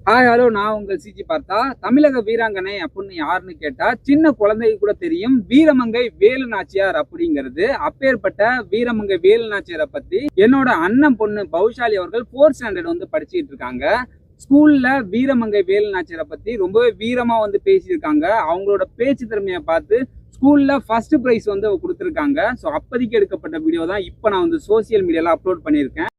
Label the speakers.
Speaker 1: Hi hello, நான் உங்கள் CG பார்த்தா. தமிழக வீராங்கனை அப்படின்னு யாருன்னு கேட்டா சின்ன குழந்தைக்கு கூட தெரியும், வீரமங்கை வேலு நாச்சியார் அப்படிங்கிறது. அப்பேற்பட்ட வீரமங்கை வேலு நாச்சியாரை பத்தி என்னோட அண்ணன் பொண்ணு பௌஷாலி அவர்கள் 4th ஸ்டாண்டர்ட் வந்து படிச்சுட்டு இருக்காங்க. ஸ்கூல்ல வீரமங்கை வேலு நாச்சியாரை பத்தி ரொம்பவே வீரமா வந்து பேசியிருக்காங்க. அவங்களோட பேச்சு திறமையை பார்த்து ஸ்கூல்ல ஃபர்ஸ்ட் பிரைஸ் வந்து கொடுத்துருக்காங்க. ஸோ அப்போதைக்கு எடுக்கப்பட்ட வீடியோ தான் இப்போ நான் வந்து சோசியல் மீடியால அப்லோட் பண்ணியிருக்கேன்.